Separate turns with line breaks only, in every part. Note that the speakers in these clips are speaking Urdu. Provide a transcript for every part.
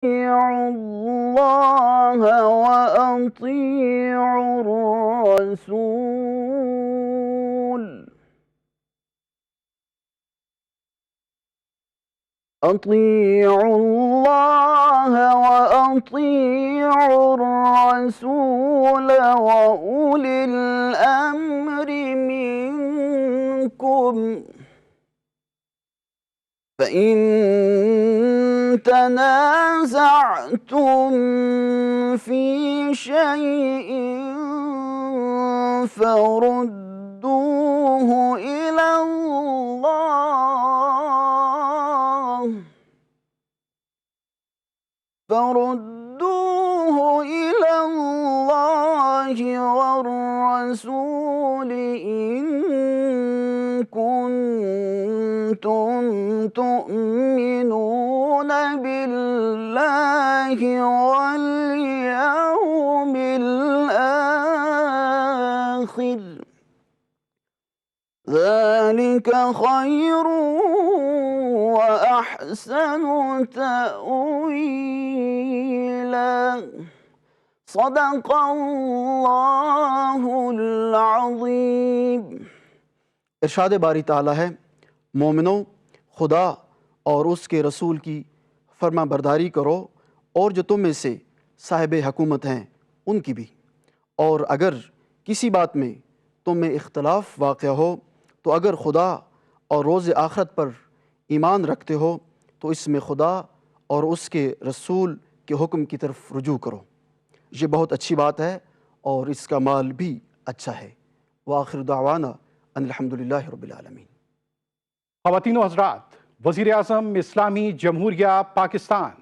اللَّهَ وَأَطِيعُوا الرَّسُولَ أطيعوا الله وأطيعوا الرسول وأولي الأمر منكم فإن تنازعتم في شيء فردوه إلى الله والرسول إن كنتم تؤمنون بالله واليوم الآخر ذلك خير وأحسن تأويلا صدق اللہ العظیم۔
ارشاد باری تعالیٰ ہے، مومنوں خدا اور اس کے رسول کی فرما برداری کرو اور جو تم میں سے صاحب حکومت ہیں ان کی بھی، اور اگر کسی بات میں تم میں اختلاف واقع ہو تو اگر خدا اور روز آخرت پر ایمان رکھتے ہو تو اس میں خدا اور اس کے رسول کے حکم کی طرف رجوع کرو، یہ بہت اچھی بات ہے اور اس کا مال بھی اچھا ہے۔ وآخر دعوانا ان الحمدللہ رب العالمین۔
خواتین و حضرات، وزیر اعظم اسلامی جمہوریہ پاکستان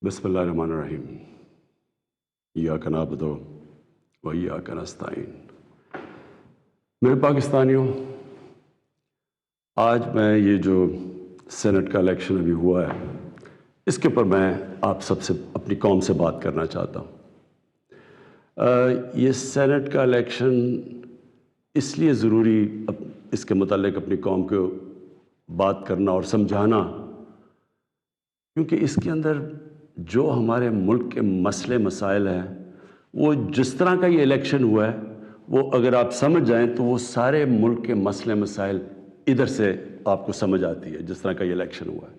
بسم اللہ الرحمن الرحیم۔ ایاک نعبد و ایاک نستعین۔ میرے پاکستانیوں، آج میں یہ جو سینٹ کا الیکشن ابھی ہوا ہے اس کے اوپر میں آپ سب سے اپنی قوم سے بات کرنا چاہتا ہوں۔ یہ سینٹ کا الیکشن اس لیے ضروری اس کے متعلق اپنی قوم کو بات کرنا اور سمجھانا کیونکہ اس کے اندر جو ہمارے ملک کے مسئلے مسائل ہیں وہ جس طرح کا یہ الیکشن ہوا ہے وہ اگر آپ سمجھ جائیں تو وہ سارے ملک کے مسئلے مسائل ادھر سے آپ کو سمجھ آتی ہے جس طرح کا یہ الیکشن ہوا ہے۔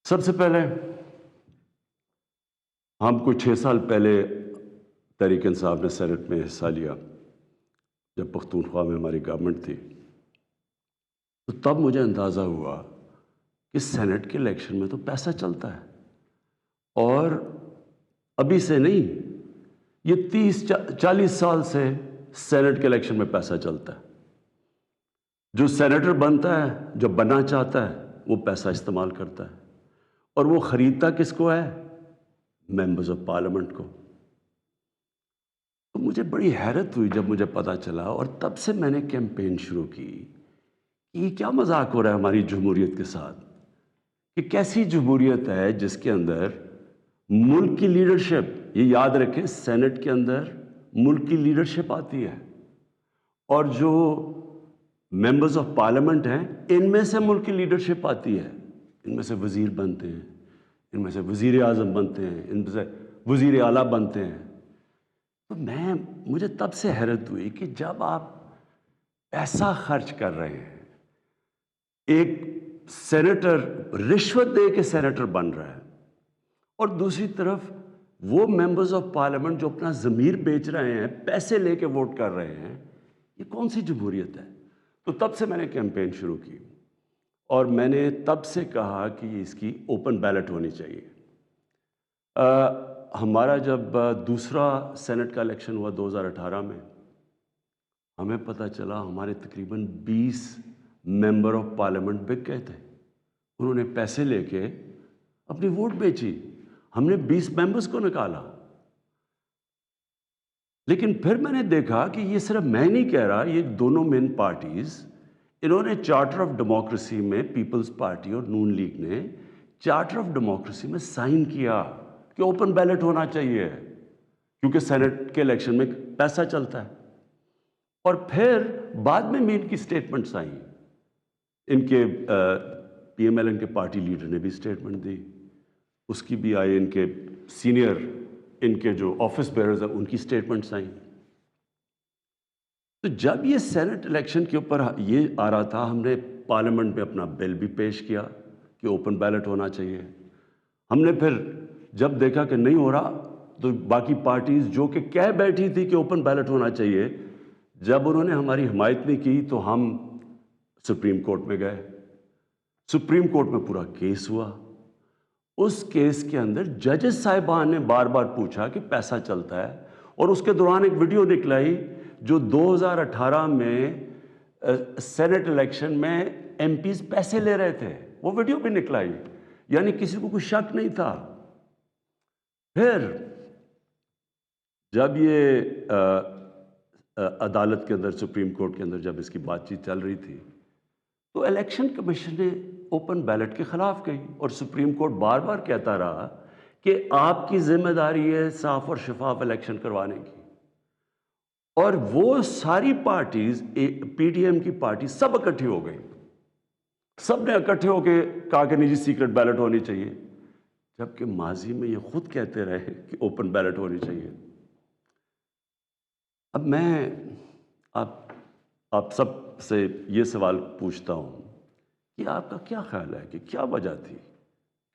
سب سے پہلے ہم کو 6 سال پہلے تحریک انصاف نے سینٹ میں حصہ لیا جب پختونخوا میں ہماری گورنمنٹ تھی، تو تب مجھے اندازہ ہوا کہ سینٹ کے الیکشن میں تو پیسہ چلتا ہے، اور ابھی سے نہیں، یہ 30-40 سال سے سینٹ کے الیکشن میں پیسہ چلتا ہے۔ جو سینیٹر بنتا ہے، جو بننا چاہتا ہے، وہ پیسہ استعمال کرتا ہے، اور وہ خریدتا کس کو ہے؟ ممبرز آف پارلیمنٹ کو۔ تو مجھے بڑی حیرت ہوئی جب مجھے پتہ چلا، اور تب سے میں نے کیمپین شروع کی کہ یہ کیا مذاق ہو رہا ہے ہماری جمہوریت کے ساتھ، کہ کیسی جمہوریت ہے جس کے اندر ملک کی لیڈرشپ، یہ یاد رکھیں سینٹ کے اندر ملک کی لیڈرشپ آتی ہے، اور جو ممبرز آف پارلیمنٹ ہیں ان میں سے ملک کی لیڈرشپ آتی ہے، ان میں سے وزیر بنتے ہیں، ان میں سے وزیر اعظم بنتے ہیں، ان میں سے وزیر اعلیٰ بنتے ہیں. تو مجھے تب سے حیرت ہوئی کہ جب آپ پیسہ خرچ کر رہے ہیں، ایک سینیٹر رشوت دے کے سینیٹر بن رہا ہے، اور دوسری طرف وہ ممبرز آف پارلیمنٹ جو اپنا ضمیر بیچ رہے ہیں، پیسے لے کے ووٹ کر رہے ہیں، یہ کون سی جمہوریت ہے؟ تو تب سے میں نے کیمپین شروع کی، اور میں نے تب سے کہا کہ اس کی اوپن بیلٹ ہونی چاہیے. ہمارا جب دوسرا سینٹ کا الیکشن ہوا 2018 میں، ہمیں پتہ چلا ہمارے تقریباً 20 ممبر آف پارلیمنٹ بک گئے تھے. انہوں نے پیسے لے کے اپنی ووٹ بیچی. ہم نے 20 ممبرز کو نکالا. لیکن پھر میں نے دیکھا کہ یہ صرف میں نہیں کہہ رہا، یہ دونوں مین پارٹیز، انہوں نے چارٹر آف ڈیموکریسی میں، پیپلز پارٹی اور نون لیگ نے چارٹر آف ڈیموکریسی میں سائن کیا کہ اوپن بیلٹ ہونا چاہیے، کیونکہ سینٹ کے الیکشن میں پیسہ چلتا ہے. اور پھر بعد میں ان کی سٹیٹمنٹس آئیں، ان کے پی ایم ایل این کے پارٹی لیڈر نے بھی سٹیٹمنٹ دی، اس کی بھی آئی، ان کے سینئر، ان کے جو آفس بیئرز ہیں ان کی سٹیٹمنٹس آئیں. تو جب یہ سینٹ الیکشن کے اوپر یہ آ رہا تھا، ہم نے پارلیمنٹ میں اپنا بل بھی پیش کیا کہ اوپن بیلٹ ہونا چاہیے. ہم نے پھر جب دیکھا کہ نہیں ہو رہا، تو باقی پارٹیز جو کہ کہہ بیٹھی تھی کہ اوپن بیلٹ ہونا چاہیے، جب انہوں نے ہماری حمایت نہیں کی تو ہم سپریم کورٹ میں گئے. سپریم کورٹ میں پورا کیس ہوا. اس کیس کے اندر ججز صاحبان نے بار بار پوچھا کہ پیسہ چلتا ہے، اور اس کے دوران ایک ویڈیو نکلائی جو 2018 میں سینٹ الیکشن میں ایم پیز پیسے لے رہے تھے، وہ ویڈیو بھی نکلائی. یعنی کسی کو کوئی شک نہیں تھا. پھر جب یہ عدالت کے اندر، سپریم کورٹ کے اندر جب اس کی بات چیت چل رہی تھی، تو الیکشن کمیشن نے اوپن بیلٹ کے خلاف کہی، اور سپریم کورٹ بار بار کہتا رہا کہ آپ کی ذمہ داری ہے صاف اور شفاف الیکشن کروانے کی. اور وہ ساری پارٹیز، پی ڈی ایم کی پارٹی سب اکٹھی ہو گئی، سب نے اکٹھے ہو کے کہا کہ نہیں جی سیکرٹ بیلٹ ہونی چاہیے، جبکہ ماضی میں یہ خود کہتے رہے کہ اوپن بیلٹ ہونی چاہیے. اب میں آپ سب سے یہ سوال پوچھتا ہوں کہ آپ کا کیا خیال ہے کہ کیا وجہ تھی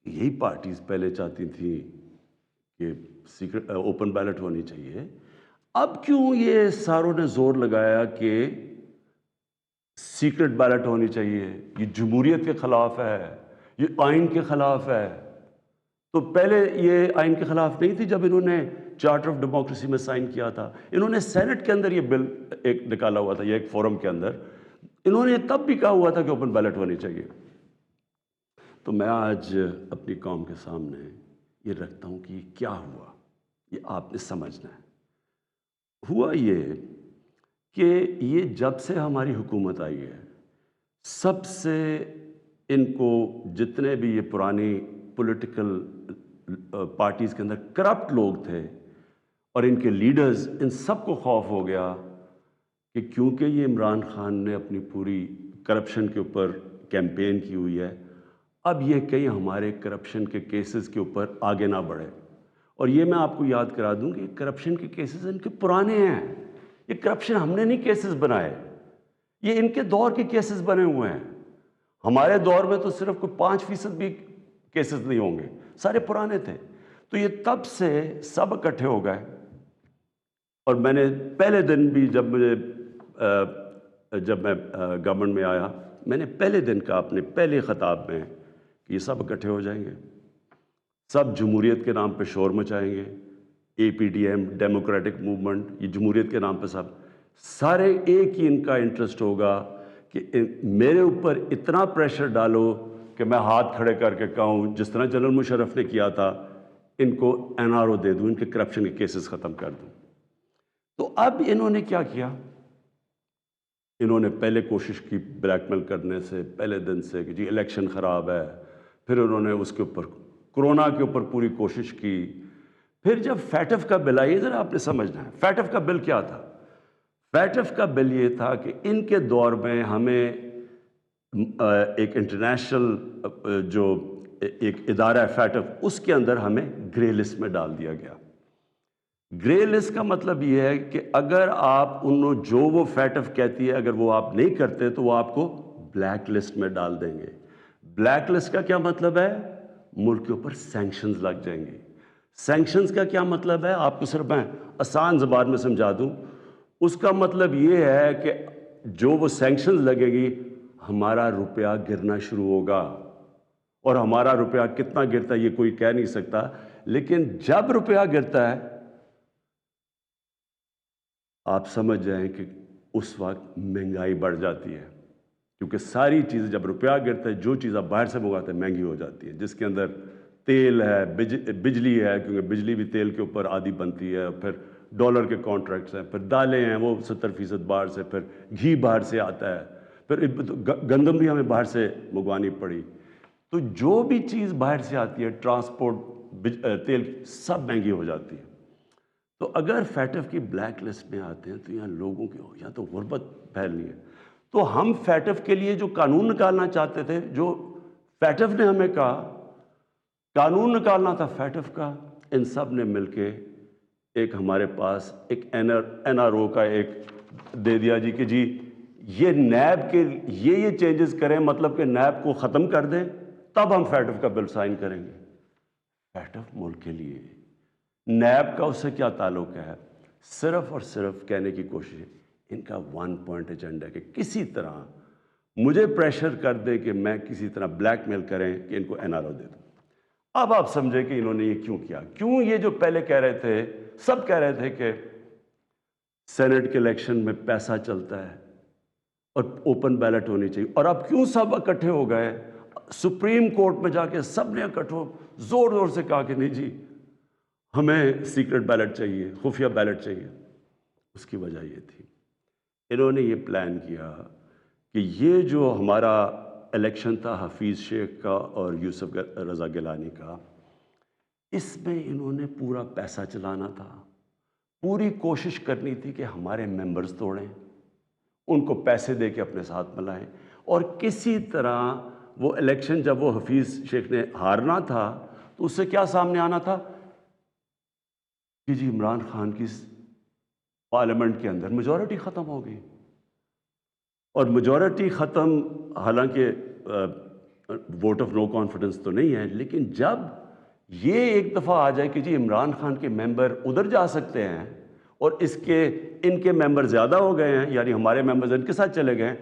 کہ یہی پارٹیز پہلے چاہتی تھیں کہ سیکرٹ اوپن بیلٹ ہونی چاہیے، اب کیوں یہ ساروں نے زور لگایا کہ سیکرٹ بیلٹ ہونی چاہیے؟ یہ جمہوریت کے خلاف ہے، یہ آئین کے خلاف ہے. تو پہلے یہ آئین کے خلاف نہیں تھی جب انہوں نے چارٹر آف ڈیموکریسی میں سائن کیا تھا. انہوں نے سینٹ کے اندر یہ بل ایک نکالا ہوا تھا، یہ ایک فورم کے اندر انہوں نے تب بھی کہا ہوا تھا کہ اوپن بیلٹ ہونی چاہیے. تو میں آج اپنی قوم کے سامنے یہ رکھتا ہوں کہ یہ کیا ہوا، یہ آپ نے سمجھنا ہے. ہوا یہ کہ یہ جب سے ہماری حکومت آئی ہے، سب سے ان کو جتنے بھی یہ پرانی پولیٹیکل پارٹیز کے اندر کرپٹ لوگ تھے اور ان کے لیڈرز، ان سب کو خوف ہو گیا کہ کیونکہ یہ عمران خان نے اپنی پوری کرپشن کے اوپر کیمپین کی ہوئی ہے، اب یہ کہیں ہمارے کرپشن کے کیسز کے اوپر آگے نہ بڑھے. اور یہ میں آپ کو یاد کرا دوں کہ کرپشن کے کیسز ان کے پرانے ہیں. یہ کرپشن ہم نے نہیں کیسز بنائے، یہ ان کے دور کے کیسز بنے ہوئے ہیں. ہمارے دور میں تو صرف کوئی 5% بھی کیسز نہیں ہوں گے، سارے پرانے تھے. تو یہ تب سے سب اکٹھے ہو گئے. اور میں نے پہلے دن بھی جب میں گورنمنٹ میں آیا، میں نے پہلے دن کہا اپنے پہلے خطاب میں کہ یہ سب اکٹھے ہو جائیں گے، سب جمہوریت کے نام پہ شور مچائیں گے. A P D M, democratic movement, یہ جمہوریت کے نام پہ سب سارے ایک ہی ان کا انٹرسٹ ہوگا کہ میرے اوپر اتنا پریشر ڈالو کہ میں ہاتھ کھڑے کر کے کہوں جس طرح جنرل مشرف نے کیا تھا، ان کو این آر او دے دوں، ان کے کرپشن کے کیسز ختم کر دوں. تو اب انہوں نے کیا کیا؟ انہوں نے پہلے کوشش کی بلیک میل کرنے سے پہلے دن سے کہ جی الیکشن خراب ہے. پھر انہوں نے اس کے اوپر کرونا کے اوپر پوری کوشش کی. پھر جب فیٹف کا بل آئی، ذرا آپ نے سمجھنا ہے فیٹف کا بل کیا تھا. فیٹف کا بل یہ تھا کہ ان کے دور میں ہمیں ایک انٹرنیشنل جو ایک ادارہ ہے فیٹف، اس کے اندر ہمیں گرے لسٹ میں ڈال دیا گیا۔ گرے لسٹ کا مطلب یہ ہے کہ اگر آپ جو وہ فیٹف کہتی ہے اگر وہ آپ نہیں کرتے تو وہ آپ کو بلیک لسٹ میں ڈال دیں گے۔ بلیک لسٹ کا کیا مطلب ہے؟ ملک کے اوپر سینکشنز لگ جائیں گے۔ سینکشنز کا کیا مطلب ہے؟ آپ کو صرف میں آسان زبان میں سمجھا دوں، اس کا مطلب یہ ہے کہ جو وہ سینکشنز لگے گی ہمارا روپیہ گرنا شروع ہوگا، اور ہمارا روپیہ کتنا گرتا ہے یہ کوئی کہہ نہیں سکتا، لیکن جب روپیہ گرتا ہے آپ سمجھ جائیں کہ اس وقت مہنگائی بڑھ جاتی ہے، کیونکہ ساری چیزیں جب روپیہ گرتا ہے جو چیز آپ باہر سے منگاتے ہیں مہنگی ہو جاتی ہے، جس کے اندر تیل ہے، بجلی ہے، کیونکہ بجلی بھی تیل کے اوپر آدھی بنتی ہے، پھر ڈالر کے کانٹریکٹس ہیں، پھر دالیں ہیں وہ 70% باہر سے، پھر گھی باہر سے آتا ہے، پھر گندم بھی ہمیں باہر سے منگوانی پڑی۔ تو جو بھی چیز باہر سے آتی ہے، ٹرانسپورٹ، تیل، سب مہنگی ہو جاتی ہے۔ تو اگر فیٹف کی بلیک لسٹ میں آتے ہیں تو یہاں لوگوں کی یہاں تو غربت پھیلنی ہے۔ تو ہم فیٹف کے لیے جو قانون نکالنا چاہتے تھے، جو فیٹف نے ہمیں کہا قانون نکالنا تھا فیٹف کا، ان سب نے مل کے ایک ہمارے پاس ایک این آر او کا ایک دے دیا جی کہ جی یہ نیب کے یہ چینجز کریں، مطلب کہ نیب کو ختم کر دیں، تب ہم فیٹف کا بل سائن کریں گے۔ فیٹف ملک کے لیے، نیب کا اس سے کیا تعلق ہے؟ صرف اور صرف کہنے کی کوشش ہے، ان کا 1 پوائنٹ ایجنڈا ہے کہ کسی طرح مجھے پریشر کر دے کہ میں کسی طرح بلیک میل کریں کہ ان کو این آر او دے دوں۔ اب آپ سمجھیں کہ انہوں نے یہ کیوں کیا؟ کیوں یہ جو پہلے کہہ رہے تھے، سب کہہ رہے تھے کہ سینٹ کے الیکشن میں پیسہ چلتا ہے اور اوپن بیلٹ ہونی چاہیے، اور اب کیوں سب اکٹھے ہو گئے؟ سپریم کورٹ میں جا کے سب نے اکٹھے زور زور سے کہا کہ نہیں جی ہمیں سیکرٹ بیلٹ چاہیے، خفیہ بیلٹ چاہیے۔ اس کی وجہ یہ تھی انہوں نے یہ پلان کیا کہ یہ جو ہمارا الیکشن تھا حفیظ شیخ کا اور یوسف رضا گیلانی کا، اس میں انہوں نے پورا پیسہ چلانا تھا، پوری کوشش کرنی تھی کہ ہمارے ممبرز توڑیں، ان کو پیسے دے کے اپنے ساتھ ملائیں، اور کسی طرح وہ الیکشن جب وہ حفیظ شیخ نے ہارنا تھا تو اس سے کیا سامنے آنا تھا کہ جی عمران خان کی پارلیمنٹ کے اندر میجورٹی ختم ہو گئی، اور میجورٹی ختم حالانکہ ووٹ آف نو کانفیڈنس تو نہیں ہے، لیکن جب یہ ایک دفعہ آ جائے کہ جی عمران خان کے ممبر ادھر جا سکتے ہیں اور ان کے ممبر زیادہ ہو گئے ہیں، یعنی ہمارے ممبرز ان کے ساتھ چلے گئے ہیں،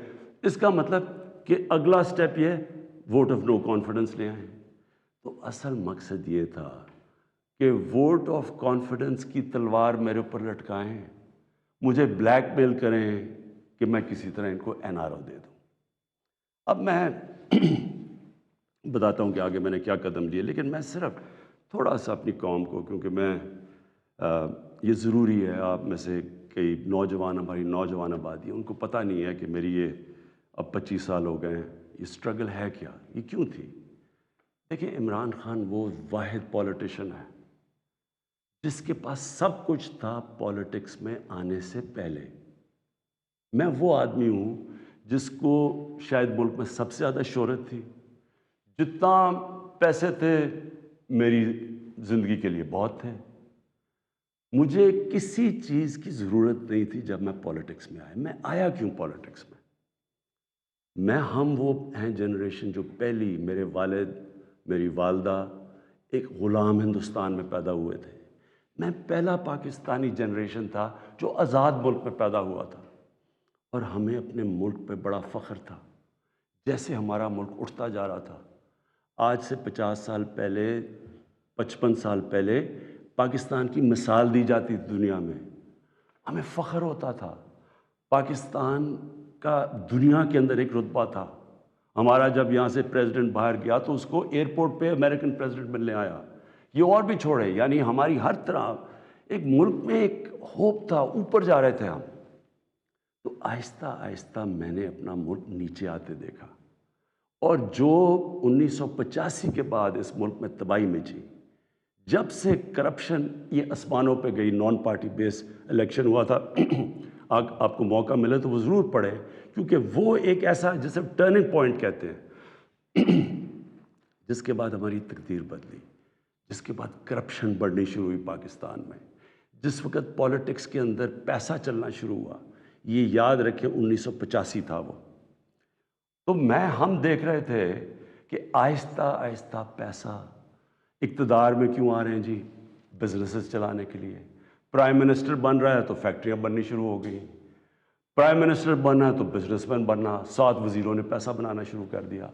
اس کا مطلب کہ اگلا سٹیپ یہ ووٹ آف نو کانفیڈنس لے آئیں۔ تو اصل مقصد یہ تھا کہ ووٹ آف کانفیڈنس کی تلوار میرے اوپر لٹکائیں، مجھے بلیک میل کریں کہ میں کسی طرح ان کو این آر او دے دوں۔ اب میں بتاتا ہوں کہ آگے میں نے کیا قدم لیے، لیکن میں صرف تھوڑا سا اپنی قوم کو، کیونکہ میں یہ ضروری ہے، آپ میں سے کئی نوجوان، ہماری نوجوان آبادی ہے، ان کو پتہ نہیں ہے کہ میری یہ اب 25 سال ہو گئے ہیں، یہ سٹرگل ہے کیا، یہ کیوں تھی۔ دیکھیں عمران خان وہ واحد پولیٹیشین ہے جس کے پاس سب کچھ تھا پولیٹکس میں آنے سے پہلے۔ میں وہ آدمی ہوں جس کو شاید ملک میں سب سے زیادہ شہرت تھی، جتنا پیسے تھے میری زندگی کے لیے بہت تھے، مجھے کسی چیز کی ضرورت نہیں تھی جب میں پولیٹکس میں آیا۔ میں آیا کیوں پولیٹکس میں؟ ہم وہ ہیں جنریشن جو پہلی، میرے والد، میری والدہ ایک غلام ہندوستان میں پیدا ہوئے تھے، میں پہلا پاکستانی جنریشن تھا جو آزاد ملک میں پیدا ہوا تھا، اور ہمیں اپنے ملک پہ بڑا فخر تھا۔ جیسے ہمارا ملک اٹھتا جا رہا تھا، آج سے 50 سال پہلے، 55 سال پہلے پاکستان کی مثال دی جاتی تھی دنیا میں، ہمیں فخر ہوتا تھا۔ پاکستان کا دنیا کے اندر ایک رتبہ تھا۔ ہمارا جب یہاں سے پریزیڈنٹ باہر گیا تو اس کو ایئرپورٹ پہ امریکن پریزیڈنٹ ملنے آیا، یہ اور بھی چھوڑے، یعنی ہماری ہر طرح ایک ملک میں ایک ہوپ تھا، اوپر جا رہے تھے ہم۔ تو آہستہ آہستہ میں نے اپنا ملک نیچے آتے دیکھا، اور جو 1985 کے بعد اس ملک میں تباہی مچی، جب سے کرپشن یہ آسمانوں پہ گئی، نان پارٹی بیس الیکشن ہوا تھا، آپ کو موقع ملے تو وہ ضرور پڑھیں، کیونکہ وہ ایک ایسا جسے ٹرننگ پوائنٹ کہتے ہیں۔ جس کے بعد ہماری تقدیر بدلی، جس کے بعد کرپشن بڑھنی شروع ہوئی پاکستان میں، جس وقت پولیٹکس کے اندر پیسہ چلنا شروع ہوا، یہ یاد رکھیں 1985 تھا وہ، تو ہم دیکھ رہے تھے کہ آہستہ آہستہ پیسہ اقتدار میں کیوں آ رہے ہیں جی؟ بزنسز چلانے کے لیے۔ پرائم منسٹر بن رہا ہے تو فیکٹریاں بننی شروع ہو گئی، پرائم منسٹر بننا ہے تو بزنس مین بننا، 7 وزیروں نے پیسہ بنانا شروع کر دیا۔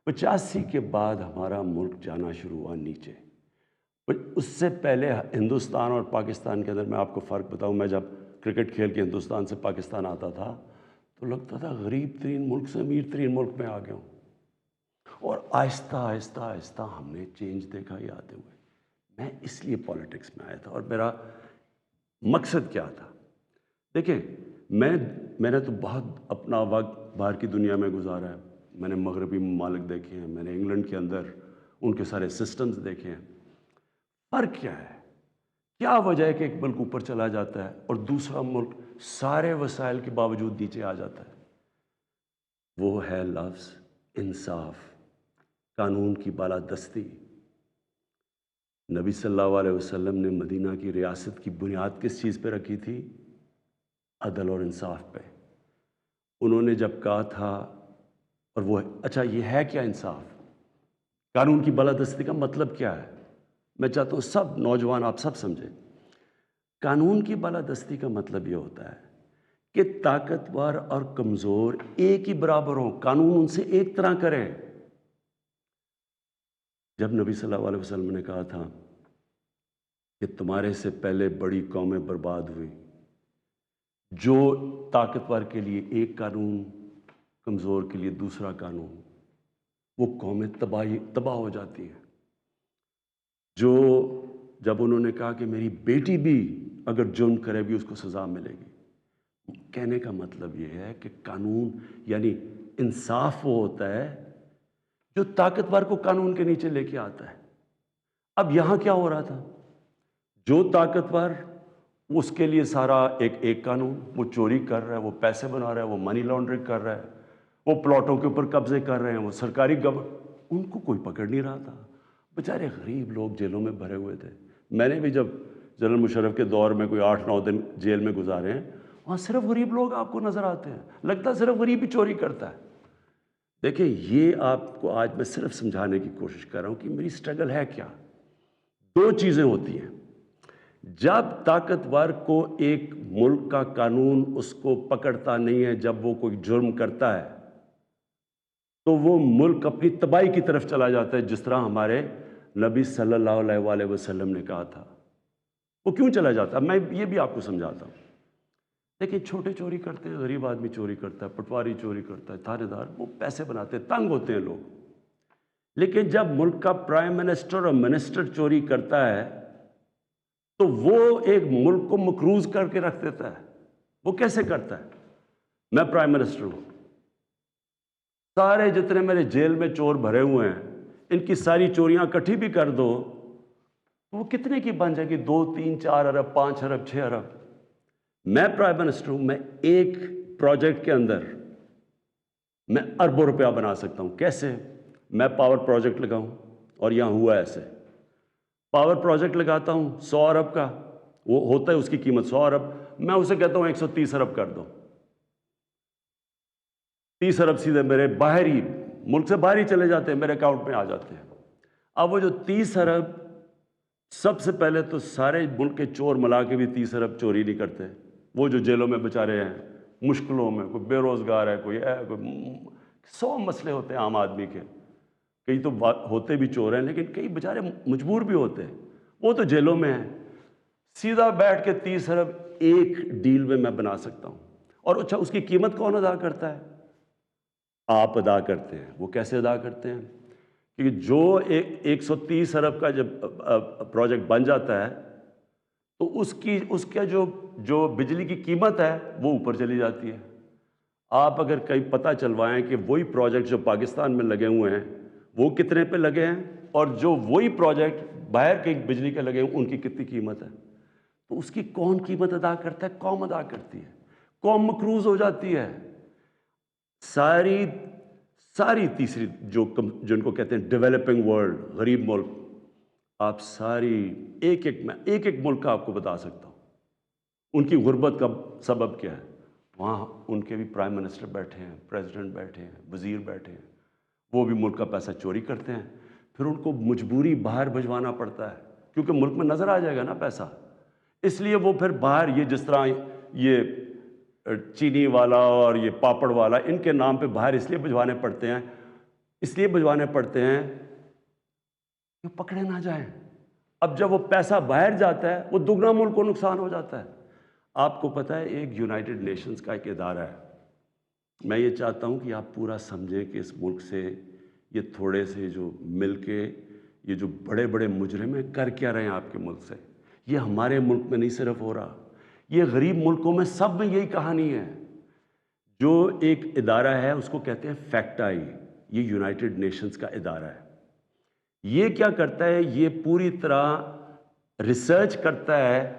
85 کے بعد ہمارا ملک جانا شروع ہوا نیچے۔ اس سے پہلے ہندوستان اور پاکستان کے اندر میں آپ کو فرق بتاؤں، میں جب کرکٹ کھیل کے ہندوستان سے پاکستان آتا تھا تو لگتا تھا غریب ترین ملک سے امیر ترین ملک میں آ گیا ہوں، اور آہستہ آہستہ آہستہ ہم نے چینج دیکھا یہ آتے ہوئے۔ میں اس لیے پولیٹکس میں آیا تھا، اور میرا مقصد کیا تھا؟ دیکھیں، میں نے تو بہت اپنا وقت باہر کی دنیا میں گزارا ہے، میں نے مغربی ممالک دیکھے ہیں، میں نے انگلینڈ کے اندر ان کے سارے سسٹمز دیکھے ہیں۔ فرق کیا ہے؟ کیا وجہ ہے کہ ایک ملک اوپر چلا جاتا ہے اور دوسرا ملک سارے وسائل کے باوجود نیچے آ جاتا ہے؟ وہ ہے لفظ انصاف، قانون کی بالادستی۔ نبی صلی اللہ علیہ وسلم نے مدینہ کی ریاست کی بنیاد کس چیز پہ رکھی تھی؟ عدل اور انصاف پہ۔ انہوں نے جب کہا تھا، اور وہ اچھا یہ ہے کیا انصاف؟ قانون کی بالادستی کا مطلب کیا ہے؟ میں چاہتا ہوں سب نوجوان آپ سب سمجھیں۔ قانون کی بالادستی کا مطلب یہ ہوتا ہے کہ طاقتور اور کمزور ایک ہی برابر ہوں، قانون ان سے ایک طرح کرے۔ جب نبی صلی اللہ علیہ وسلم نے کہا تھا کہ تمہارے سے پہلے بڑی قومیں برباد ہوئی، جو طاقتور کے لیے ایک قانون، کمزور کے لیے دوسرا قانون، وہ قومیں تباہ ہو جاتی ہیں۔ جب انہوں نے کہا کہ میری بیٹی بھی اگر جرم کرے بھی اس کو سزا ملے گی، کہنے کا مطلب یہ ہے کہ قانون یعنی انصاف وہ ہوتا ہے جو طاقتور کو قانون کے نیچے لے کے آتا ہے۔ اب یہاں کیا ہو رہا تھا؟ جو طاقتور، اس کے لیے سارا ایک قانون، وہ چوری کر رہا ہے، وہ پیسے بنا رہا ہے، وہ منی لانڈرنگ کر رہا ہے، وہ پلاٹوں کے اوپر قبضے کر رہے ہیں، وہ سرکاری ان کو کوئی پکڑ نہیں رہا تھا۔ بیچارے غریب لوگ جیلوں میں بھرے ہوئے تھے۔ میں نے بھی جب جنرل مشرف کے دور میں کوئی 8-9 دن جیل میں گزارے ہیں، وہاں صرف غریب لوگ آپ کو نظر آتے ہیں، لگتا ہے صرف غریب ہی چوری کرتا ہے۔ دیکھیں، یہ آپ کو آج میں صرف سمجھانے کی کوشش کر رہا ہوں کہ میری سٹرگل ہے کیا۔ 2 چیزیں ہوتی ہیں، جب طاقتور کو ایک ملک کا قانون اس کو پکڑتا نہیں ہے، جب وہ کوئی جرم کرتا ہے تو وہ ملک اپنی تباہی کی طرف چلا جاتا ہے، جس طرح ہمارے نبی صلی اللہ علیہ وسلم نے کہا تھا۔ وہ کیوں چلا جاتا ہے؟ میں یہ بھی آپ کو سمجھاتا ہوں۔ دیکھیں، چھوٹے چوری کرتے ہیں، غریب آدمی چوری کرتا ہے، پٹواری چوری کرتا ہے، تھانے دار، وہ پیسے بناتے ہیں، تنگ ہوتے ہیں لوگ۔ لیکن جب ملک کا پرائم منسٹر اور منسٹر چوری کرتا ہے تو وہ ایک ملک کو مقروض کر کے رکھ دیتا ہے۔ وہ کیسے کرتا ہے؟ میں پرائم منسٹر ہوں، سارے جتنے میرے جیل میں چور بھرے ہوئے ہیں، ان کی ساری چوریاں اکٹھی بھی کر دو تو وہ کتنے کی بن جائے گی؟ 2, 3, 4 ارب، 5 ارب، 6 ارب۔ میں پرائم منسٹر ہوں، میں ایک پروجیکٹ کے اندر میں اربوں روپیہ بنا سکتا ہوں۔ کیسے؟ میں پاور پروجیکٹ لگاؤں، اور یہاں ہوا ایسے، پاور پروجیکٹ لگاتا ہوں 100 ارب کا، وہ ہوتا ہے اس کی قیمت 100 ارب، میں اسے کہتا ہوں 130 ارب کر دو۔ 30 ارب سیدھے میرے باہر ہی ملک سے باہر ہی چلے جاتے ہیں، میرے اکاؤنٹ میں آ جاتے ہیں۔ اب وہ جو 30 ارب، سب سے پہلے تو سارے ملک کے چور ملا کے بھی 30 ارب چوری نہیں کرتے۔ وہ جو جیلوں میں بیچارے ہیں، مشکلوں میں، کوئی بے روزگار ہے، کوئی 100 مسئلے ہوتے ہیں عام آدمی کے، کئی تو ہوتے بھی چور ہیں لیکن کئی بیچارے مجبور بھی ہوتے ہیں، وہ تو جیلوں میں ہیں۔ سیدھا بیٹھ کے 30 ارب ایک ڈیل میں بنا سکتا ہوں۔ اور اچھا، اس کی قیمت کون ادا کرتا ہے؟ آپ ادا کرتے ہیں۔ وہ کیسے ادا کرتے ہیں؟ کیونکہ جو 130 ارب کا جب پروجیکٹ بن جاتا ہے تو اس کا جو بجلی کی قیمت ہے وہ اوپر چلی جاتی ہے۔ آپ اگر کہیں پتہ چلوائیں کہ وہی پروجیکٹ جو پاکستان میں لگے ہوئے ہیں وہ کتنے پہ لگے ہیں، اور جو وہی پروجیکٹ باہر کے بجلی کے لگے ہیں ان کی کتنی قیمت ہے، تو اس کی کون قیمت ادا کرتا ہے؟ قوم ادا کرتی ہے۔ قوم مقروض ہو جاتی ہے، ساری تیسری جن کو کہتے ہیں ڈیولپنگ ورلڈ، غریب ملک، آپ ساری ایک ایک ملک کا آپ کو بتا سکتا ہوں ان کی غربت کا سبب کیا ہے۔ وہاں ان کے بھی پرائم منسٹر بیٹھے ہیں، پریزیڈنٹ بیٹھے ہیں، وزیر بیٹھے ہیں، وہ بھی ملک کا پیسہ چوری کرتے ہیں، پھر ان کو مجبوری باہر بھجوانا پڑتا ہے کیونکہ ملک میں نظر آ جائے گا نا پیسہ، اس لیے وہ پھر باہر، یہ جس طرح یہ چینی والا اور یہ پاپڑ والا، ان کے نام پہ باہر اس لیے بھجوانے پڑتے ہیں کہ پکڑے نہ جائیں۔ اب جب وہ پیسہ باہر جاتا ہے وہ دگنا ملک کو نقصان ہو جاتا ہے۔ آپ کو پتہ ہے ایک یونائٹڈ نیشنز کا ایک ادارہ ہے، میں یہ چاہتا ہوں کہ آپ پورا سمجھیں کہ اس ملک سے یہ تھوڑے سے جو مل کے یہ جو بڑے بڑے مجرم ہیں کر کیا رہے ہیں آپ کے ملک سے۔ یہ ہمارے ملک میں نہیں صرف ہو رہا، یہ غریب ملکوں میں سب میں یہی کہانی ہے۔ جو ایک ادارہ ہے اس کو کہتے ہیں فیکٹ آئی، یہ یونائٹڈ نیشنز کا ادارہ ہے۔ یہ کیا کرتا ہے؟ یہ پوری طرح ریسرچ کرتا ہے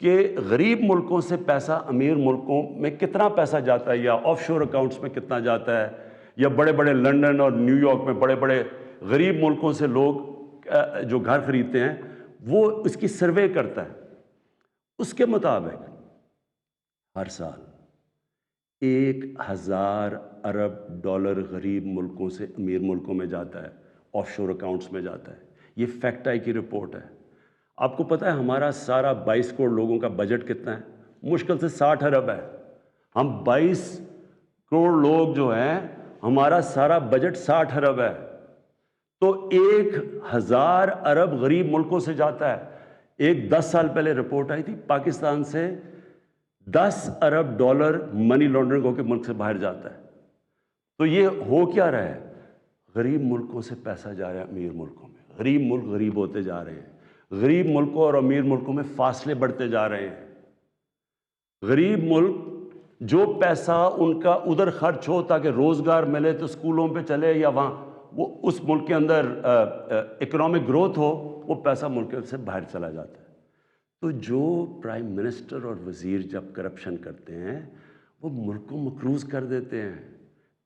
کہ غریب ملکوں سے پیسہ امیر ملکوں میں کتنا پیسہ جاتا ہے، یا آف شور اکاؤنٹس میں کتنا جاتا ہے، یا بڑے بڑے لنڈن اور نیو یارک میں بڑے بڑے غریب ملکوں سے لوگ جو گھر خریدتے ہیں وہ اس کی سروے کرتا ہے۔ اس کے مطابق ہر سال 1000 ارب ڈالر غریب ملکوں سے امیر ملکوں میں جاتا ہے، آف شور اکاؤنٹس میں جاتا ہے۔ یہ فیکٹ آئی کی رپورٹ ہے۔ آپ کو پتہ ہے ہمارا سارا 22 کروڑ لوگوں کا بجٹ کتنا ہے؟ مشکل سے 60 ارب ہے۔ ہم 22 کروڑ لوگ جو ہیں، ہمارا سارا بجٹ 60 ارب ہے، تو 1000 ارب غریب ملکوں سے جاتا ہے۔ ایک 10 سال پہلے رپورٹ آئی تھی، پاکستان سے 10 ارب ڈالر منی لانڈرنگ ہو کے ملک سے باہر جاتا ہے۔ تو یہ ہو کیا رہا ہے؟ غریب ملکوں سے پیسہ جا رہا ہے امیر ملکوں میں، غریب ملک غریب ہوتے جا رہے ہیں، غریب ملکوں اور امیر ملکوں میں فاصلے بڑھتے جا رہے ہیں۔ غریب ملک جو پیسہ ان کا ادھر خرچ ہو تاکہ روزگار ملے تو اسکولوں پہ چلے، یا وہاں وہ اس ملک کے اندر اکنامک گروتھ ہو، وہ پیسہ ملک سے باہر چلا جاتا ہے۔ تو جو پرائم منسٹر اور وزیر جب کرپشن کرتے ہیں وہ ملک کو مقروض کر دیتے ہیں،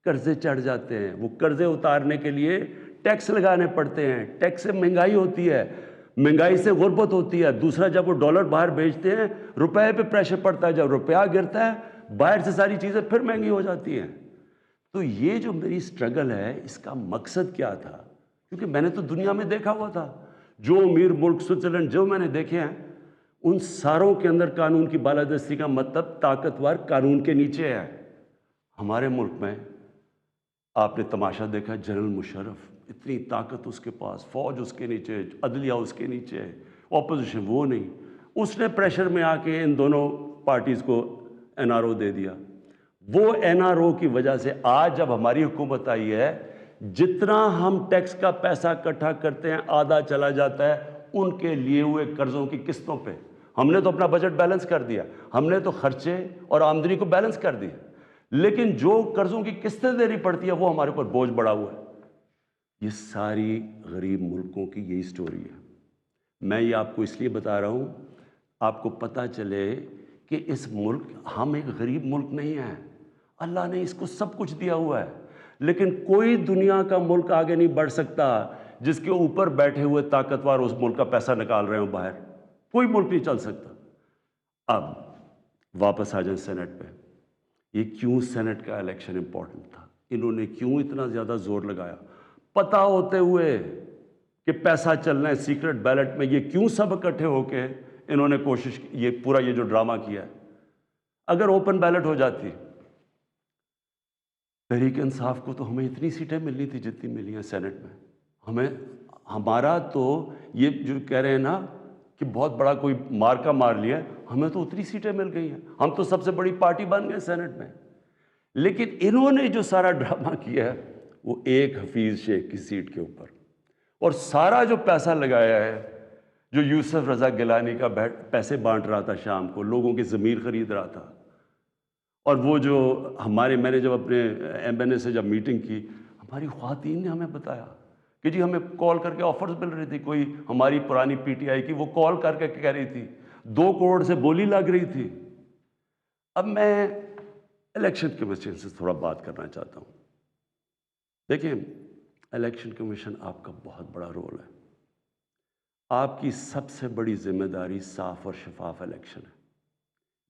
قرضے چڑھ جاتے ہیں۔ وہ قرضے اتارنے کے لیے ٹیکس لگانے پڑتے ہیں، ٹیکس سے مہنگائی ہوتی ہے، مہنگائی سے غربت ہوتی ہے۔ دوسرا، جب وہ ڈالر باہر بھیجتے ہیں روپے پہ پریشر پڑتا ہے، جب روپیہ گرتا ہے باہر سے ساری چیزیں پھر مہنگی ہو جاتی ہیں۔ تو یہ جو میری سٹرگل ہے اس کا مقصد کیا تھا؟ کیونکہ میں نے تو دنیا میں دیکھا ہوا تھا، جو امیر ملک سوئٹزرلینڈ جو میں نے دیکھے ہیں ان ساروں کے اندر قانون کی بالادستی کا مطلب طاقتور قانون کے نیچے ہے۔ ہمارے ملک میں آپ نے تماشا دیکھا، جنرل مشرف اتنی طاقت اس کے پاس، فوج اس کے نیچے، عدلیہ اس کے نیچے، اپوزیشن وہ نہیں۔ اس نے پریشر میں آ کے ان دونوں پارٹیز کو NRO دے دیا۔ وہ NRO کی وجہ سے آج جب ہماری حکومت آئی ہے، جتنا ہم ٹیکس کا پیسہ اکٹھا کرتے ہیں آدھا چلا جاتا ہے ان کے لیے ہوئے قرضوں کی قسطوں پہ۔ ہم نے تو اپنا بجٹ بیلنس کر دیا، ہم نے تو خرچے اور آمدنی کو بیلنس کر دیا، لیکن جو قرضوں کی قسطیں دینی پڑتی ہے وہ ہمارے اوپر بوجھ بڑھا ہوا ہے۔ یہ ساری غریب ملکوں کی یہی سٹوری ہے۔ میں یہ آپ کو اس لیے بتا رہا ہوں آپ کو پتہ چلے کہ اس ملک، ہم ایک غریب ملک نہیں ہیں، اللہ نے اس کو سب کچھ دیا ہوا ہے، لیکن کوئی دنیا کا ملک آگے نہیں بڑھ سکتا جس کے اوپر بیٹھے ہوئے طاقتور اس ملک کا پیسہ نکال رہے ہوں باہر۔ کوئی ملک نہیں چل سکتا۔ اب واپس آ جائیں سینٹ پہ۔ یہ کیوں سینٹ کا الیکشن امپورٹنٹ تھا؟ انہوں نے کیوں اتنا زیادہ زور لگایا؟ پتہ ہوتے ہوئے کہ پیسہ چلنا ہے سیکرٹ بیلٹ میں، یہ کیوں سب اکٹھے ہو کے انہوں نے کوشش کی، یہ پورا یہ جو ڈرامہ کیا ہے؟ اگر اوپن بیلٹ ہو جاتی، تحریک انصاف کو تو ہمیں اتنی سیٹیں ملنی تھی جتنی ملی ہیں سینٹ میں۔ ہمارا تو یہ جو کہہ رہے ہیں نا کہ بہت بڑا کوئی مارکا مار لیا، ہمیں تو اتنی سیٹیں مل گئی ہیں، ہم تو سب سے بڑی پارٹی بن گئے سینٹ میں۔ لیکن انہوں نے جو سارا ڈرامہ کیا ہے وہ ایک حفیظ شیخ کی سیٹ کے اوپر، اور سارا جو پیسہ لگایا ہے، جو یوسف رضا گیلانی کا پیسے بانٹ رہا تھا شام کو، لوگوں کی ضمیر خرید رہا تھا، اور وہ جو میں نے جب اپنے MNA سے جب میٹنگ کی، ہماری خواتین نے ہمیں بتایا کہ جی ہمیں کال کر کے آفرز مل رہی تھی، کوئی ہماری پرانی PTI کی وہ کال کر کے کہہ رہی تھی 2 کروڑ سے بولی لگ رہی تھی۔ اب میں الیکشن کے مسئلے سے تھوڑا بات کرنا چاہتا ہوں۔ دیکھیں، الیکشن کمیشن آپ کا بہت بڑا رول ہے. آپ کی سب سے بڑی ذمہ داری صاف اور شفاف الیکشن ہے.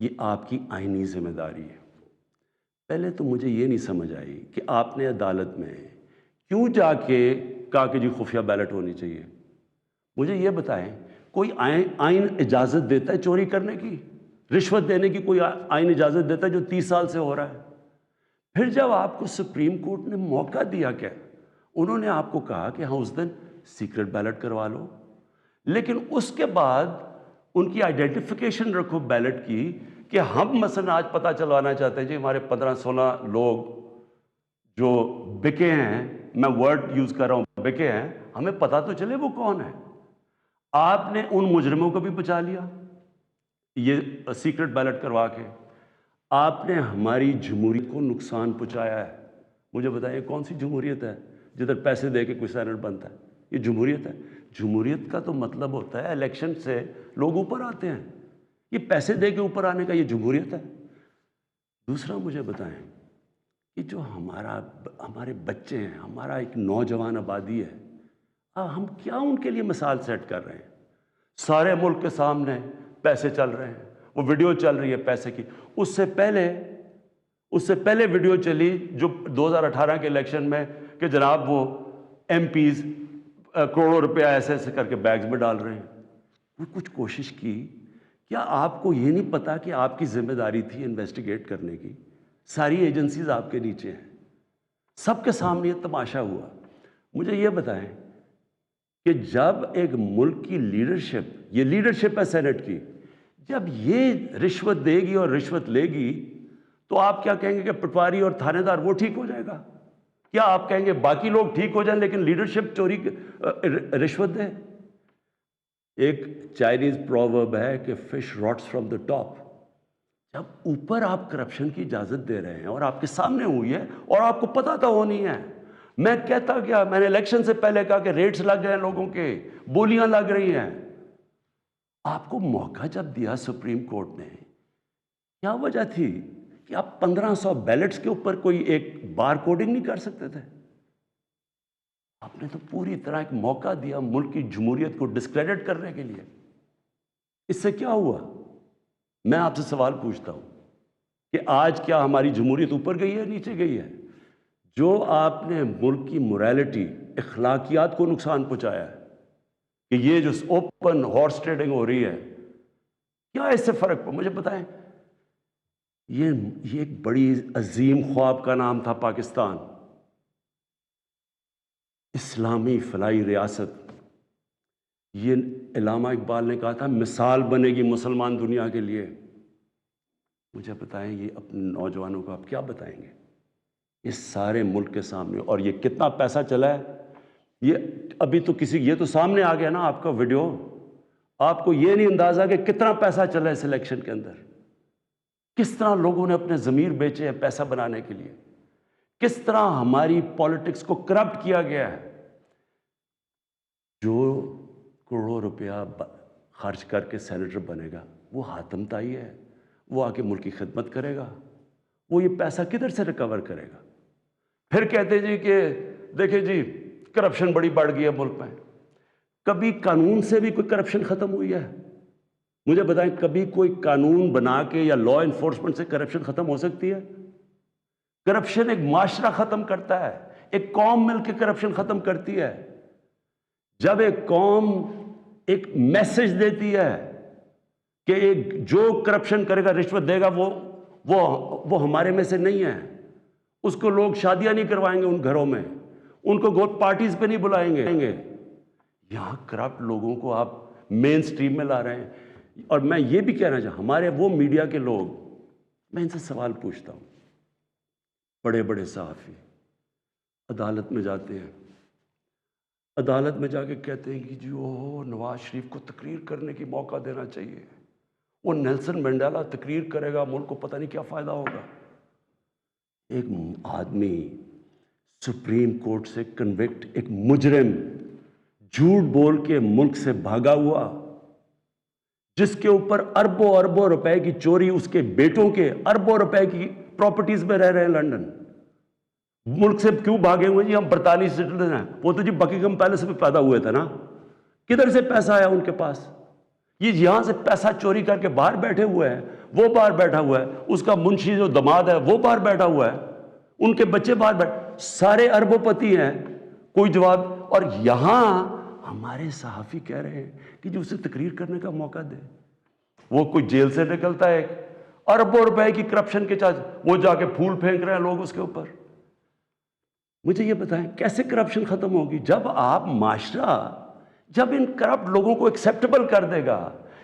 یہ آپ کی آئینی ذمہ داری ہے. پہلے تو مجھے یہ نہیں سمجھ آئی کہ آپ نے عدالت میں کیوں جا کے کہا کہ جی خفیہ بیلٹ ہونی چاہیے. مجھے یہ بتائیں، کوئی آئین اجازت دیتا ہے چوری کرنے کی؟ رشوت دینے کی کوئی آئین اجازت دیتا ہے جو 30 سال سے ہو رہا ہے؟ پھر جب آپ کو سپریم کورٹ نے موقع دیا، کیا انہوں نے آپ کو کہا کہ ہاں اس دن سیکرٹ بیلٹ کروا لو، لیکن اس کے بعد ان کی آئیڈینٹیفیکیشن رکھو بیلٹ کی کہ ہم مثلا آج پتہ چلوانا چاہتے ہیں جی ہمارے 15-16 لوگ جو بکے ہیں، میں ورڈ یوز کر رہا ہوں بکے ہیں، ہمیں پتہ تو چلے وہ کون ہے. آپ نے ان مجرموں کو بھی بچا لیا یہ سیکرٹ بیلٹ کروا کے. آپ نے ہماری جمہوریت کو نقصان پہنچایا ہے. مجھے بتائیں کون سی جمہوریت ہے جدھر پیسے دے کے کوئی سینٹ بنتا ہے؟ یہ جمہوریت ہے؟ جمہوریت کا تو مطلب ہوتا ہے الیکشن سے لوگ اوپر آتے ہیں. یہ پیسے دے کے اوپر آنے کا یہ جمہوریت ہے؟ دوسرا مجھے بتائیں کہ جو ہمارے بچے ہیں، ہمارا ایک نوجوان آبادی ہے، ہم کیا ان کے لیے مثال سیٹ کر رہے ہیں؟ سارے ملک کے سامنے پیسے چل رہے ہیں، وہ ویڈیو چل رہی ہے پیسے کی. اس سے پہلے ویڈیو چلی جو 2018 کے الیکشن میں کہ جناب وہ ایم پیز کروڑوں روپیہ ایسے ایسے کر کے بیگز میں ڈال رہے ہیں. وہ کچھ کوشش کی؟ کیا آپ کو یہ نہیں پتا کہ آپ کی ذمہ داری تھی انویسٹیگیٹ کرنے کی؟ ساری ایجنسیز آپ کے نیچے ہیں، سب کے سامنے یہ تماشا ہوا. مجھے یہ بتائیں کہ جب ایک ملک کی لیڈرشپ، یہ لیڈرشپ ہے سینٹ کی، جب یہ رشوت دے گی اور رشوت لے گی تو آپ کیا کہیں گے کہ پٹواری اور تھانے دار وہ ٹھیک ہو جائے گا؟ کیا آپ کہیں گے باقی لوگ ٹھیک ہو جائیں لیکن لیڈرشپ چوری رشوت دے؟ ایک چائنیز پروورب ہے کہ fish rots from the top. جب اوپر آپ کرپشن کی اجازت دے رہے ہیں اور آپ کے سامنے ہوئی ہے اور آپ کو پتہ تو ہونی ہے. میں کہتا کیا، میں نے الیکشن سے پہلے کہا کہ ریٹس لگ گئے ہیں لوگوں کے، بولیاں لگ رہی ہیں. آپ کو موقع جب دیا سپریم کورٹ نے، کیا وجہ تھی کہ آپ 1500 بیلٹس کے اوپر کوئی ایک بار کوڈنگ نہیں کر سکتے تھے؟ آپ نے تو پوری طرح ایک موقع دیا ملک کی جمہوریت کو ڈسکریڈٹ کرنے کے لیے. اس سے کیا ہوا؟ میں آپ سے سوال پوچھتا ہوں کہ آج کیا ہماری جمہوریت اوپر گئی ہے نیچے گئی ہے؟ جو آپ نے ملک کی موریلٹی، اخلاقیات کو نقصان پہنچایا ہے کہ یہ جو اوپن ہارس ٹریڈنگ ہو رہی ہے، کیا اس سے فرق پڑا؟ مجھے بتائیں. یہ ایک بڑی عظیم خواب کا نام تھا پاکستان، اسلامی فلاحی ریاست. یہ علامہ اقبال نے کہا تھا مثال بنے گی مسلمان دنیا کے لیے. مجھے بتائیں یہ اپنے نوجوانوں کو آپ کیا بتائیں گے اس سارے ملک کے سامنے؟ اور یہ کتنا پیسہ چلا ہے یہ ابھی تو یہ تو سامنے آ گیا نا آپ کا ویڈیو. آپ کو یہ نہیں اندازہ کہ کتنا پیسہ چلا ہے اس الیکشن کے اندر، کس طرح لوگوں نے اپنے ضمیر بیچے ہیں پیسہ بنانے کے لیے، کس طرح ہماری پالیٹکس کو کرپٹ کیا گیا ہے. جو کروڑوں روپیہ خرچ کر کے سینیٹر بنے گا وہ حاتم طائی ہے، وہ آ کے ملک کی خدمت کرے گا، وہ یہ پیسہ کدھر سے ریکور کرے گا؟ پھر کہتے جی کہ دیکھیں جی کرپشن بڑی بڑھ گئی ہے ملک میں. کبھی قانون سے بھی کوئی کرپشن ختم ہوئی ہے؟ مجھے بتائیں کبھی کوئی قانون بنا کے یا لا انفورسمنٹ سے کرپشن ختم ہو سکتی ہے؟ کرپشن ایک معاشرہ ختم کرتا ہے، ایک قوم مل کے کرپشن ختم کرتی ہے. جب ایک قوم ایک میسج دیتی ہے کہ ایک جو کرپشن کرے گا، رشوت دے گا، وہ ہمارے میں سے نہیں ہے، اس کو لوگ شادیاں نہیں کروائیں گے ان گھروں میں، ان کو گوٹ پارٹیز پہ نہیں بلائیں گے. یہاں کرپٹ لوگوں کو آپ مین سٹریم میں لا رہے ہیں. اور میں یہ بھی کہنا چاہتا ہوں ہمارے وہ میڈیا کے لوگ، میں ان سے سوال پوچھتا ہوں، بڑے بڑے صحافی عدالت میں جاتے ہیں، عدالت میں جا کے کہتے ہیں کہ جی وہ نواز شریف کو تقریر کرنے کی موقع دینا چاہیے، وہ نیلسن منڈیلا تقریر کرے گا، ملک کو پتہ نہیں کیا فائدہ ہوگا. ایک آدمی سپریم کورٹ سے کنوکٹ، ایک مجرم جھوٹ بول کے ملک سے بھاگا ہوا، جس کے اوپر اربوں اربوں روپے کی چوری، اس کے بیٹوں کے اربوں روپے کی پراپرٹیز میں رہ رہے ہیں لنڈن، ملک سے کیوں بھاگے ہوئے جی؟ ہم برطانوی سٹیزن ہیں. وہ تو جی بکنگھم پیلس میں پیدا ہوئے تھے نا. کدھر سے پیسہ آیا ان کے پاس؟ یہ یہاں سے پیسہ چوری کر کے باہر بیٹھے ہوئے ہیں. وہ باہر بیٹھا ہوا ہے, اس کا منشی جو دماد ہے وہ باہر بیٹھا ہوا ہے, ان کے بچے باہر بیٹھے, سارے اربوں پتی ہیں, کوئی جواب. اور یہاں ہمارے صحافی کہہ رہے ہیں کہ جو اسے تقریر کرنے کا موقع دے. وہ کوئی جیل سے نکلتا ہے اربوں روپے کی کرپشن کے چارج, وہ جا کے پھول پھینک رہے ہیں لوگ اس کے اوپر. مجھے یہ بتائیں کیسے کرپشن ختم ہوگی؟ جب آپ معاشرہ جب ان کرپٹ لوگوں کو ایکسیپٹیبل کر دے گا.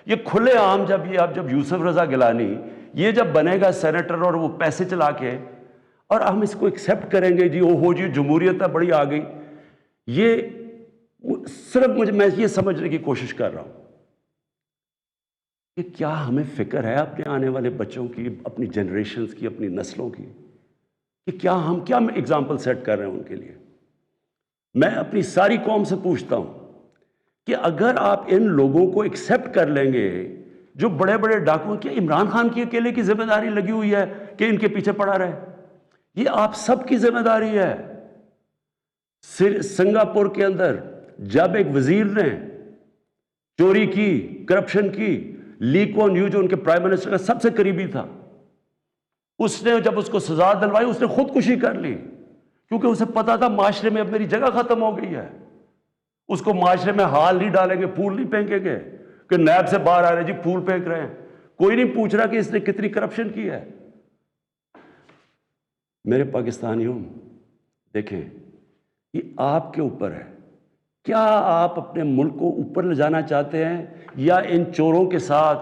یہ کھلے عام جب یوسف رضا گیلانی یہ جب بنے گا سینیٹر اور وہ پیسے چلا کے, اور ہم اس کو ایکسیپٹ کریں گے جی او ہو جی جمہوریت ہے بڑی آ گئی. یہ صرف میں یہ سمجھنے کی کوشش کر رہا ہوں کہ کیا ہمیں فکر ہے اپنے آنے والے بچوں کی, اپنی جنریشنز کی, اپنی نسلوں کی, کہ کیا ہم ایگزامپل سیٹ کر رہے ہیں ان کے لیے. میں اپنی ساری قوم سے پوچھتا ہوں کہ اگر آپ ان لوگوں کو ایکسیپٹ کر لیں گے جو بڑے بڑے ڈاکو, کیا عمران خان کی اکیلے کی ذمہ داری لگی ہوئی ہے کہ ان کے پیچھے پڑا رہے؟ یہ آپ سب کی ذمہ داری ہے. سنگاپور کے اندر جب ایک وزیر نے چوری کی, کرپشن کی, لی کوان یو جو ان کے پرائم منسٹر کا سب سے قریبی تھا, اس نے جب اس کو سزا دلوائی اس نے خودکشی کر لی, کیونکہ اسے پتا تھا معاشرے میں اب میری جگہ ختم ہو گئی ہے. اس کو معاشرے میں ہال نہیں ڈالیں گے, پھول نہیں پھینکیں گے کہ نیب سے باہر آ رہے جی پھول پھینک رہے ہیں. کوئی نہیں پوچھ رہا کہ اس نے کتنی کرپشن کی ہے. میرے پاکستانیوں, دیکھیں یہ آپ کے اوپر ہے. کیا آپ اپنے ملک کو اوپر لے جانا چاہتے ہیں یا ان چوروں کے ساتھ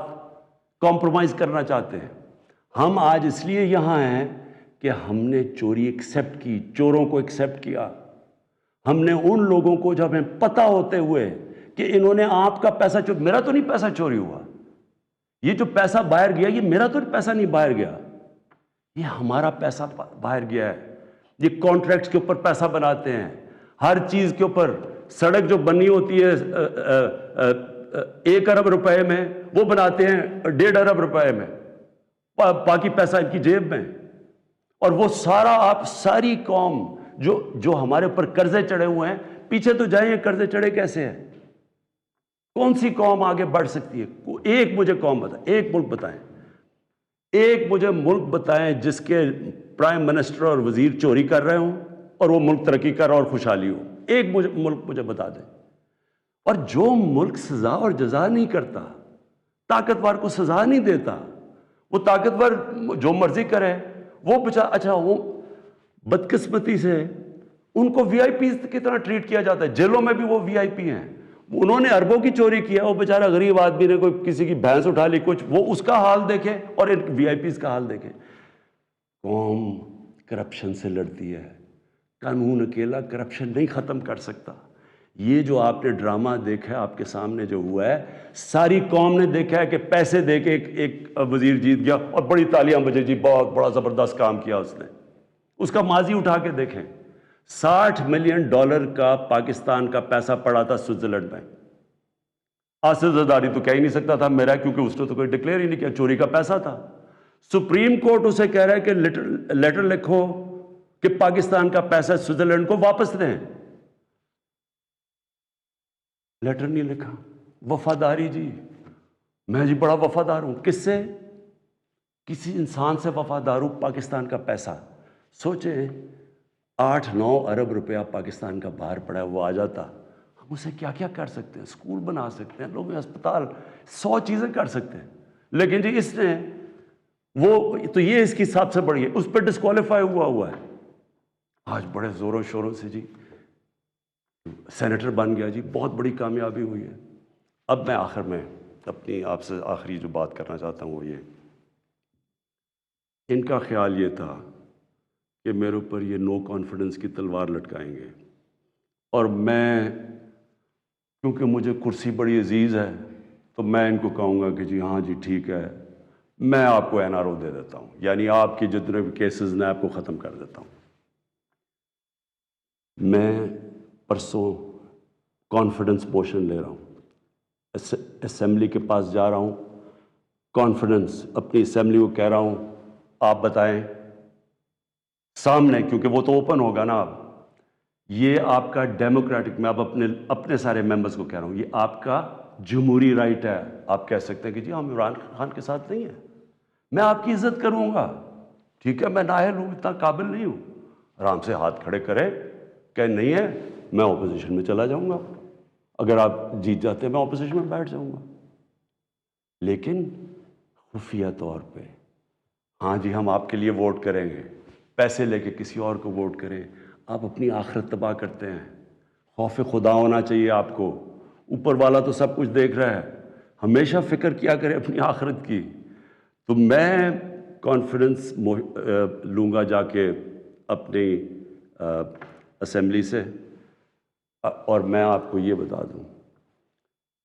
کمپرومائز کرنا چاہتے ہیں؟ ہم آج اس لیے یہاں ہیں کہ ہم نے چوری ایکسیپٹ کی, چوروں کو ایکسیپٹ کیا. ہم نے ان لوگوں کو جب ہمیں پتہ ہوتے ہوئے کہ انہوں نے آپ کا پیسہ میرا تو نہیں پیسہ چوری ہوا, یہ جو پیسہ باہر گیا یہ میرا تو پیسہ نہیں باہر گیا, یہ ہمارا پیسہ باہر گیا ہے. یہ کانٹریکٹس کے اوپر پیسہ بناتے ہیں, ہر چیز کے اوپر. سڑک جو بنی ہوتی ہے 1 ارب روپے میں, وہ بناتے ہیں 1.5 ارب روپے میں, باقی پیسہ ان کی جیب میں. اور وہ سارا آپ ساری قوم جو ہمارے اوپر قرضے چڑھے ہوئے ہیں, پیچھے تو جائیں, قرضے چڑھے کیسے ہیں؟ کون سی قوم آگے بڑھ سکتی ہے؟ ایک مجھے قوم بتائیں, ایک ملک بتائیں, ایک مجھے ملک بتائیں جس کے پرائم منسٹر اور وزیر چوری کر رہے ہوں اور وہ ملک ترقی کر رہا اور خوشحالی ہو. ایک ملک مجھے بتا دیں. اور جو ملک سزا اور جزا نہیں کرتا, طاقتور کو سزا نہیں دیتا, وہ طاقتور جو مرضی کرے, وہ اچھا وہ بدقسمتی سے ان کو وی آئی پیز کی طرح ٹریٹ کیا جاتا ہے. جیلوں میں بھی وہ وی آئی پی ہیں. انہوں نے اربوں کی چوری کیا, وہ بیچارہ غریب آدمی نے کوئی کسی کی بھینس اٹھا لی کچھ, وہ اس کا حال دیکھیں اور ان وی آئی پیز کا حال دیکھیں. قوم کرپشن سے لڑتی ہے, قانون اکیلا کرپشن نہیں ختم کر سکتا. یہ جو آپ نے ڈرامہ دیکھا ہے آپ کے سامنے جو ہوا ہے, ساری قوم نے دیکھا ہے کہ پیسے دے کے ایک وزیر جیت گیا اور بڑی تالیاں بجے جی بہت بڑا زبردست کام کیا اس نے. اس کا ماضی اٹھا کے دیکھیں, $60 ملین کا پاکستان کا پیسہ پڑا تھا سوئٹزرلینڈ میں. آصف زرداری تو کہہ ہی نہیں سکتا تھا میرا, کیونکہ اس نے تو کوئی ڈکلیئر ہی نہیں کیا, چوری کا پیسہ تھا. سپریم کورٹ اسے کہہ رہا ہے کہ لیٹر لکھو کہ پاکستان کا پیسہ سوئٹزرلینڈ کو واپس دیں. لیٹر نہیں لکھا. وفاداری جی, میں جی بڑا وفادار ہوں. کس سے؟ کسی انسان سے وفادار ہوں. پاکستان کا پیسہ سوچیں, 8-9 ارب روپیہ پاکستان کا باہر پڑا ہے, وہ آ جاتا, ہم اسے کیا کیا کر سکتے ہیں؟ اسکول بنا سکتے ہیں, لوگ ہسپتال, 100 چیزیں کر سکتے ہیں. لیکن جی اس نے وہ تو یہ اس کی سب سے بڑی ہے, اس پہ ڈسکوالیفائی ہوا ہے. آج بڑے زوروں شوروں سے جی سینیٹر بن گیا, جی بہت بڑی کامیابی ہوئی ہے. اب میں آخر میں اپنی آپ سے آخری جو بات کرنا چاہتا ہوں وہ یہ, ان کا خیال یہ تھا کہ میرے اوپر یہ نو کانفیڈنس کی تلوار لٹکائیں گے, اور میں کیونکہ مجھے کرسی بڑی عزیز ہے تو میں ان کو کہوں گا کہ جی ہاں جی ٹھیک ہے, میں آپ کو این آر او دے دیتا ہوں, یعنی آپ کی جتنے بھی کیسز ہیں آپ کو ختم کر دیتا ہوں. میں پرسوں کانفیڈنس موشن لے رہا ہوں, اسمبلی کے پاس جا رہا ہوں, کانفیڈنس اپنی اسمبلی کو کہہ رہا ہوں آپ بتائیں سامنے، کیونکہ وہ تو اوپن ہوگا نا اب. یہ آپ کا ڈیموکریٹک، میں اب اپنے سارے ممبرز کو کہہ رہا ہوں، یہ آپ کا جمہوری رائٹ ہے. آپ کہہ سکتے ہیں کہ جی ہم عمران خان کے ساتھ نہیں ہیں، میں آپ کی عزت کروں گا، ٹھیک ہے، میں نااہل ہوں، اتنا قابل نہیں ہوں. آرام سے ہاتھ کھڑے کرے کہ نہیں ہے، میں اپوزیشن میں چلا جاؤں گا. اگر آپ جیت جاتے ہیں میں اپوزیشن میں بیٹھ جاؤں گا. لیکن خفیہ طور پہ، ہاں جی ہم آپ کے لیے ووٹ کریں گے، پیسے لے کے کسی اور کو ووٹ کریں. آپ اپنی آخرت تباہ کرتے ہیں. خوف خدا ہونا چاہیے آپ کو. اوپر والا تو سب کچھ دیکھ رہا ہے، ہمیشہ فکر کیا کرے اپنی آخرت کی. تو میں کانفیڈنس لوں گا جا کے اپنی اسمبلی سے. اور میں آپ کو یہ بتا دوں،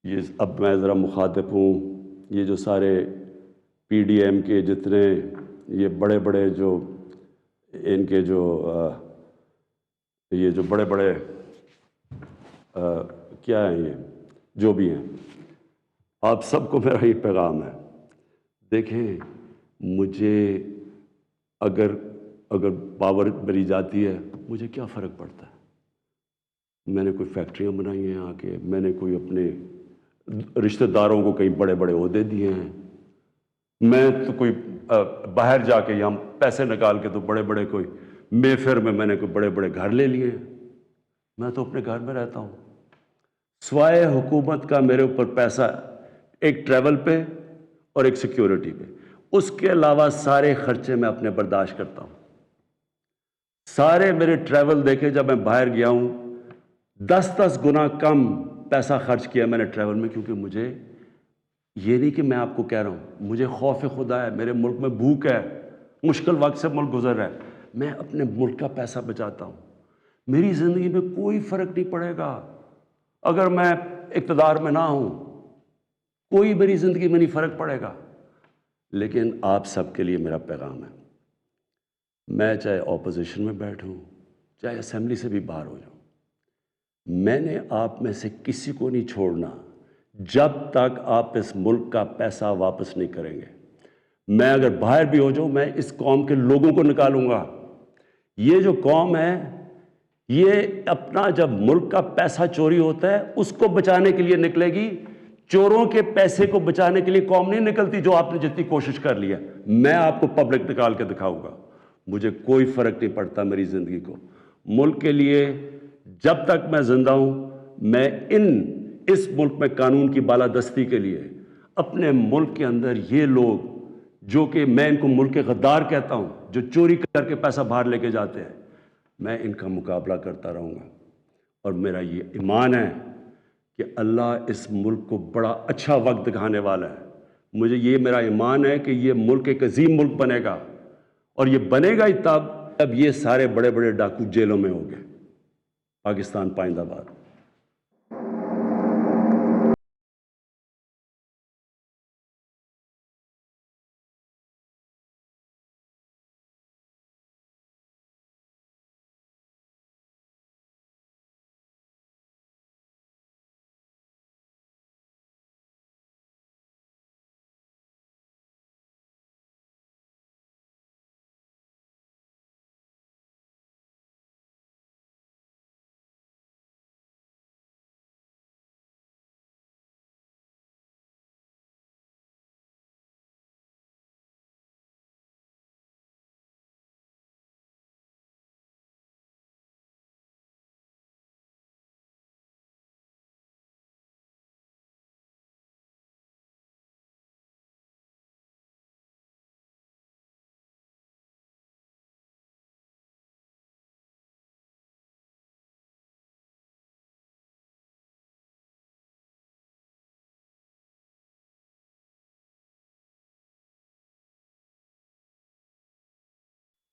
یہ اب میں ذرا مخاطب ہوں، یہ جو سارے پی ڈی ایم کے جتنے یہ بڑے بڑے جو ان کے جو یہ جو بڑے بڑے کیا ہیں، یہ جو بھی ہیں، آپ سب کو میرا یہ پیغام ہے. دیکھیں مجھے اگر پاور مری جاتی ہے مجھے کیا فرق پڑتا ہے. میں نے کوئی فیکٹریاں بنائی ہیں آ کے، میں نے کوئی اپنے رشتہ داروں کو کئی بڑے بڑے عہدے دیے ہیں. میں تو کوئی باہر جا کے یہاں پیسے نکال کے تو بڑے بڑے کوئی مے فیئر میں نے کوئی بڑے بڑے گھر لے لیے ہیں. میں تو اپنے گھر میں رہتا ہوں. سوائے حکومت کا میرے اوپر پیسہ ایک ٹریول پہ اور ایک سیکیورٹی پہ، اس کے علاوہ سارے خرچے میں اپنے برداشت کرتا ہوں. سارے میرے ٹریول دیکھے، جب میں باہر گیا ہوں 10 گنا کم پیسہ خرچ کیا میں نے ٹریول میں. کیونکہ مجھے یہ نہیں کہ میں آپ کو کہہ رہا ہوں، مجھے خوف خدا ہے. میرے ملک میں بھوک ہے، مشکل وقت سے ملک گزر رہا ہے، میں اپنے ملک کا پیسہ بچاتا ہوں. میری زندگی میں کوئی فرق نہیں پڑے گا اگر میں اقتدار میں نہ ہوں، کوئی میری زندگی میں نہیں فرق پڑے گا. لیکن آپ سب کے لیے میرا پیغام ہے، میں چاہے اپوزیشن میں بیٹھوں چاہے اسمبلی سے بھی باہر ہو جاؤں، میں نے آپ میں سے کسی کو نہیں چھوڑنا جب تک آپ اس ملک کا پیسہ واپس نہیں کریں گے. میں اگر باہر بھی ہو جاؤں، میں اس قوم کے لوگوں کو نکالوں گا. یہ جو قوم ہے، یہ اپنا جب ملک کا پیسہ چوری ہوتا ہے اس کو بچانے کے لیے نکلے گی. چوروں کے پیسے کو بچانے کے لیے قوم نہیں نکلتی جو آپ نے جتنی کوشش کر لی ہے. میں آپ کو پبلک نکال کے دکھاؤں گا. مجھے کوئی فرق نہیں پڑتا میری زندگی کو. ملک کے لیے جب تک میں زندہ ہوں، میں اس ملک میں قانون کی بالادستی کے لیے اپنے ملک کے اندر یہ لوگ جو کہ میں ان کو ملک کے غدار کہتا ہوں، جو چوری کر کے پیسہ باہر لے کے جاتے ہیں، میں ان کا مقابلہ کرتا رہوں گا. اور میرا یہ ایمان ہے کہ اللہ اس ملک کو بڑا اچھا وقت دکھانے والا ہے. مجھے یہ میرا ایمان ہے کہ یہ ملک ایک عظیم ملک بنے گا. اور یہ بنے گا ہی تب یہ سارے بڑے بڑے ڈاکو جیلوں میں ہوں گے. پاکستان پائندہ باد.